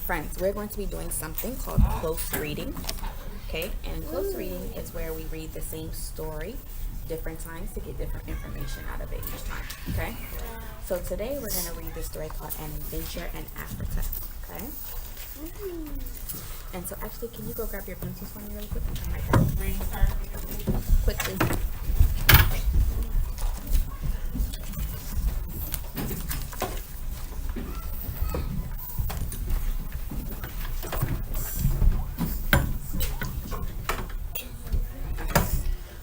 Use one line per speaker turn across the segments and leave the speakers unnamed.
friends, we're going to be doing something called close reading. Okay, and close reading is where we read the same story different times to get different information out of it each time. Okay, so today we're going to read this story called An Adventure in Africa. Okay, and so actually, can you go grab your pencils for me really quick and come right back? Quickly.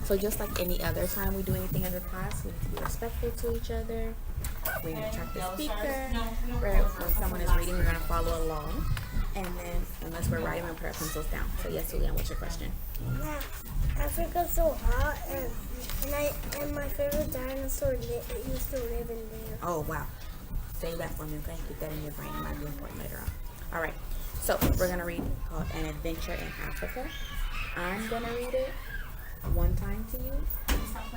So just like any other time we do anything as a class, we need to be respectful to each other. We need to track the speaker. Right? When someone is reading, we're going to follow along. And then, unless we're writing, we'll put our pencils down. So yes, Julian, what's your question?
Yeah, Africa's so hot, and my favorite dinosaur used to live in there.
Oh, wow. Say that for me, okay? Keep that in your brain. It might be important later on. All right. So we're going to read called An Adventure in Africa. I'm going to read it one time to you,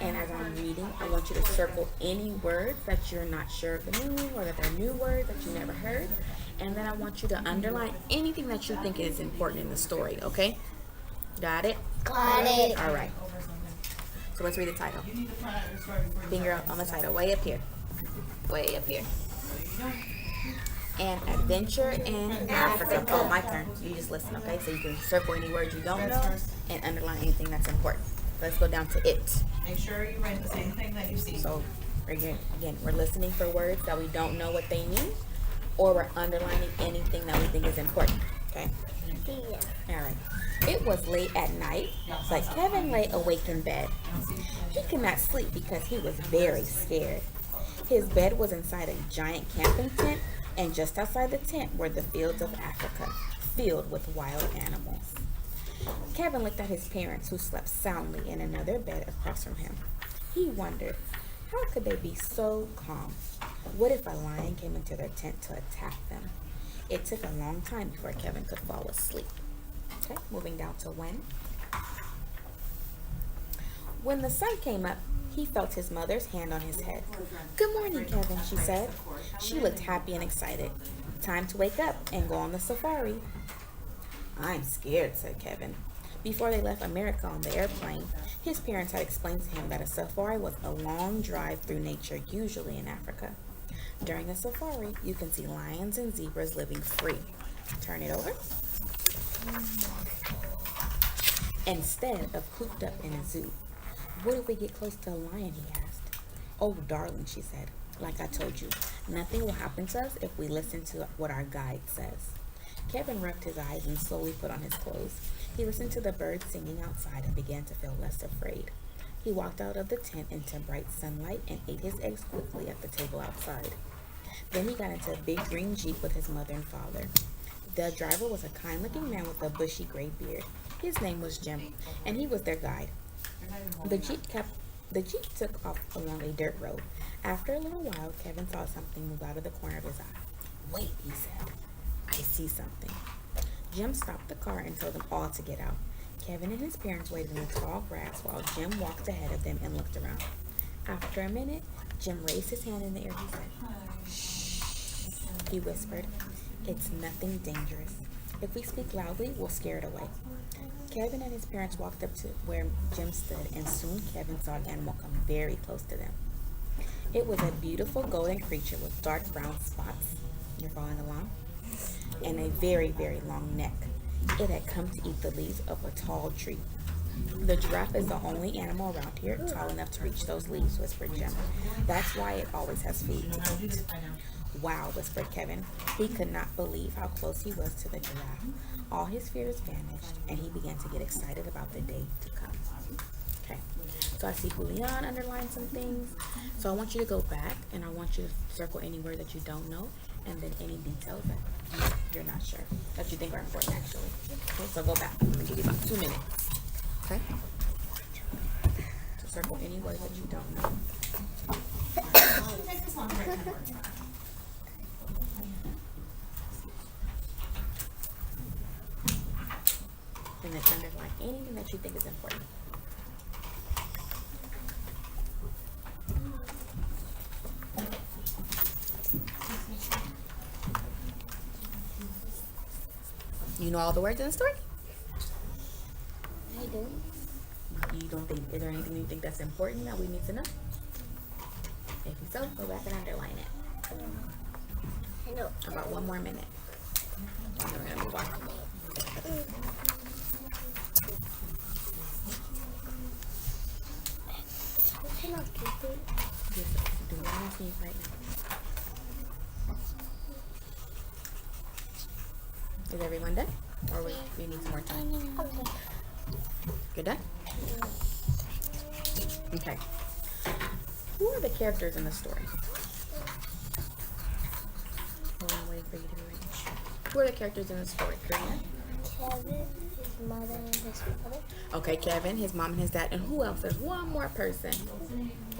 and as I'm reading, I want you to circle any words that you're not sure of the meaning or that they're new words that you never heard, and then I want you to underline anything that you think is important in the story. Okay, got it?
Got it.
All right, so let's read the title. Finger on the title, way up here, An Adventure in Africa. Oh, my turn. You just listen, okay? So you can circle any words you don't know and underline anything that's important. Let's go down to it.
Make sure you write the same thing that you see.
So again, we're listening for words that we don't know what they mean, or we're underlining anything that we think is important. Okay?
Yeah.
All right. It was late at night, but Kevin lay awake in bed. He could not sleep because he was very scared. His bed was inside a giant camping tent, and just outside the tent were the fields of Africa, filled with wild animals. Kevin looked at his parents, who slept soundly in another bed across from him. He wondered, how could they be so calm? What if a lion came into their tent to attack them? It took a long time before Kevin could fall asleep. Okay, moving down to when. When the sun came up, he felt his mother's hand on his head. Good morning, Kevin, she said. She looked happy and excited. Time to wake up and go on the safari. I'm scared, said Kevin. Before they left America on the airplane, his parents had explained to him that a safari was a long drive through nature, usually in Africa. During a safari, you can see lions and zebras living free. Turn it over. Instead of cooped up in a zoo. What if we get close to a lion, he asked. Oh, darling, she said. Like I told you, nothing will happen to us if we listen to what our guide says. Kevin rubbed his eyes and slowly put on his clothes. He listened to the birds singing outside and began to feel less afraid. He walked out of the tent into bright sunlight and ate his eggs quickly at the table outside. Then he got into a big green Jeep with his mother and father. The driver was a kind-looking man with a bushy gray beard. His name was Jim, and he was their guide. The Jeep took off along a dirt road. After a little while, Kevin saw something move out of the corner of his eye. Wait, he said. I see something. Jim stopped the car and told them all to get out. Kevin and his parents waited in the tall grass while Jim walked ahead of them and looked around. After a minute, Jim raised his hand in the air. He said, shh, he whispered. It's nothing dangerous. If we speak loudly, we'll scare it away. Kevin and his parents walked up to where Jim stood, and soon Kevin saw an animal come very close to them. It was a beautiful golden creature with dark brown spots. You're following along? And a very, very long neck. It had come to eat the leaves of a tall tree. The giraffe is the only animal around here tall enough to reach those leaves, whispered Jim. That's why it always has food to eat. Wow, whispered Kevin. He could not believe how close he was to the giraffe. All his fears vanished, and he began to get excited about the day to come. Okay, so I see Julian underlined some things. So I want you to go back, and I want you to circle any word that you don't know, and then any details that you're not sure, that you think are important, actually. Okay, so go back. I'm going to give you about 2 minutes. Okay? So circle any word that you don't know.
Take this long to write 10 words.
And then underline anything that you think is important. You know all the words in the story?
I do.
You don't think, is there anything you think that's important that we need to know? If so, go back and underline it.
I know.
About 1 more minute. And then we're gonna move on.
I cannot keep it.
Just do what I need right now. Is everyone done? Or we need some more time?
Okay.
You're done? Okay. Who are the characters in the story? Hold on, waiting for you to be ready. Who are the characters in the story? Karina?
Kevin, his mother, and his father.
Okay, Kevin, his mom and his dad. And who else? There's one more person.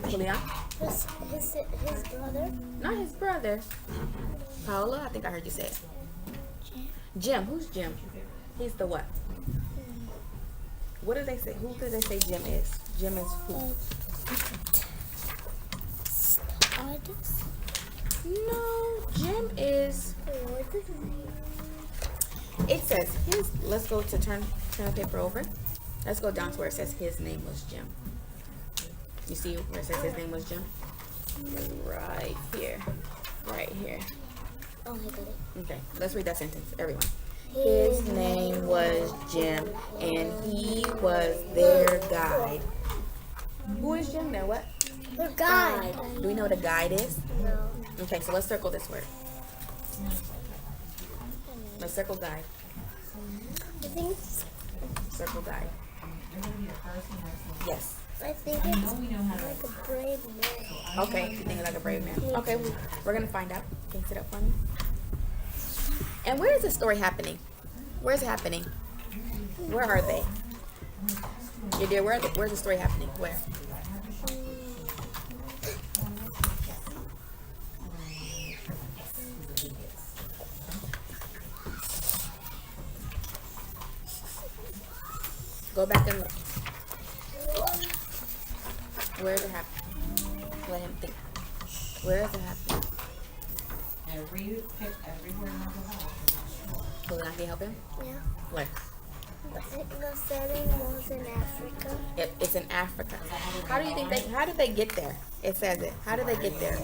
Julian?
His brother.
Not his brother. Paola, I think I heard you say it. Jim. Who's Jim? He's the what? What do they say? Who do they say Jim is? Jim is who?
Artist.
No, Jim is. It says his. Let's go to turn the paper over. Let's go down to where it says his name was Jim. You see where it says his name was Jim? Right here. Right here.
Oh, I got it.
Okay, let's read that sentence, everyone. His name was Jim, and he was their guide. Who is Jim? Their what?
The guide.
Do we know what a guide is?
No.
Okay, so let's circle this word. Let's circle guide.
I think it's,
Circle guide. Yes.
I think it's like a brave man.
Okay, you think it's like a brave man. Okay, we're gonna find out. Can you sit up for me? And where is the story happening? Where's it happening? Where are they? Yeah, dear, where's the story happening? Where? Go back and look. Where is it happening? Let him think. Where is it happening?
Every word in the Bible.
Will I can help him?
Yeah.
Where?
The setting was in Africa.
It's in Africa. How do you think how did they get there? It says it. How did they get there?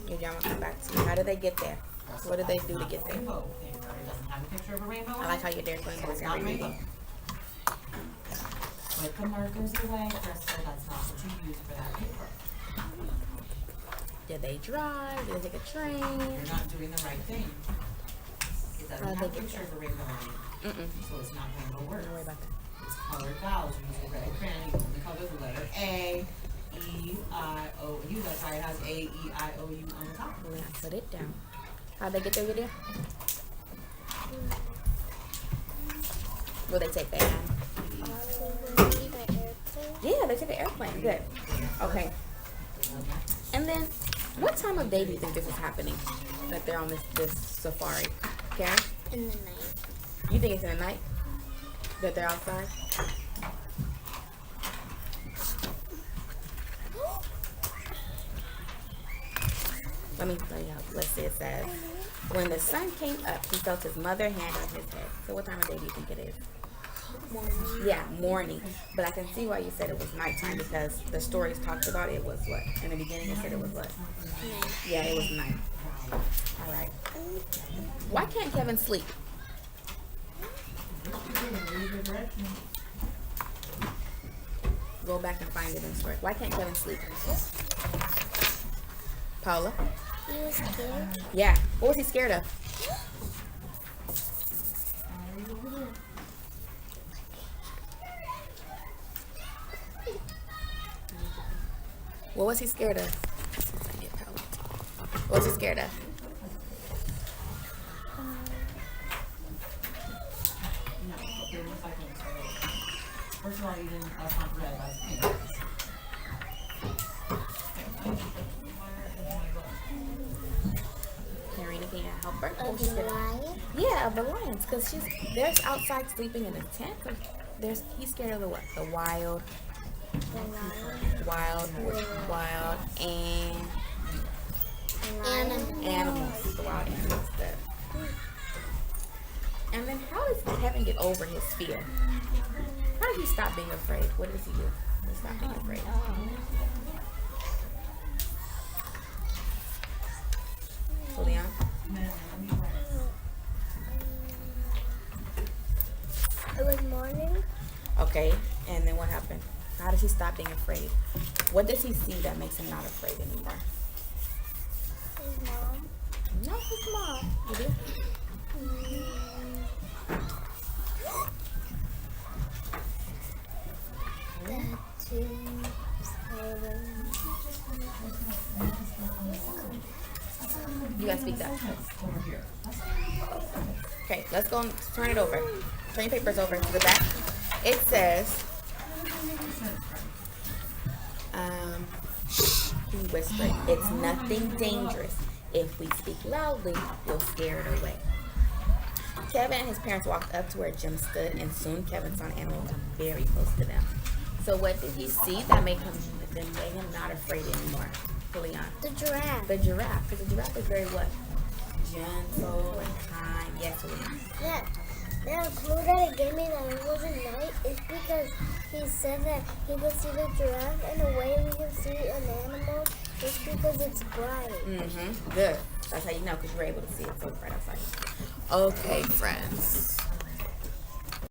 Your John will come back to you. How did they get there? What did they do to get there?
Rainbow. It doesn't have a picture of a rainbow.
I like how your dad's going back and reading.
Put the markers away, Crystal. That's not what you use for that paper.
Did they drive? Did they take a train?
You're not doing the right thing. It doesn't
How'd
have a
they get
picture of a rainbow on it, so it's not rainbow words.
Don't worry about that.
It's colored vowels. You use a red crayon. You only color the letter A, E, I, O, U. That's why it has A, E, I, O, U on the top.
We're gonna put it down. How'd they get there, Gideon? Will they take the Yeah, they took an airplane. Good. Okay. And then, what time of day do you think this is happening? That they're on this safari? Karen?
In the night.
You think it's in the night? That they're outside? Let me tell you how. Let's see. It says, when the sun came up, he felt his mother's hand on his head. So what time of day do you think it is?
Morning.
Yeah, morning. But I can see why you said it was nighttime, because the stories talked about it was what? In the beginning it said it was what?
Night.
Yeah, it was night. All right. Why can't Kevin sleep? Go back and find it in the story. Why can't Kevin sleep? Paula?
He was scared.
Yeah. What was he scared of? What was he scared of? What was he scared of?
First of all, you didn't, that's not red, that's pink.
Karina, can you help her?
Of
She's
the
scared of-
lion.
Yeah, of the lions, because there's outside sleeping in a tent. He's scared of the what? The wild
The lion.
and
Animal.
animals. The wild animals. Kevin get over his fear. How did he stop being afraid? What does he do to stop being afraid? Leon?
It was morning.
Okay, and then what happened? How does he stop being afraid? What does he see that makes him not afraid anymore?
His mom.
No, his mom. You do? You gotta speak up. Okay, let's go and turn it over. Turn your papers over to the back. It says, he whispered, it's nothing dangerous. If we speak loudly, we'll scare it away. Kevin and his parents walked up to where Jim stood, and soon Kevin saw an animal come very close to them. So what did he see that made him not afraid anymore? Leon?
The giraffe.
The giraffe, because the giraffe is very what? Gentle and kind. Yes, Leon.
Yeah. The clue that it gave me that it wasn't night is because he said that he could see the giraffe, and the way we can see an animal is because it's bright.
Good. That's how you know, because you were able to see it so bright outside. Okay, friends.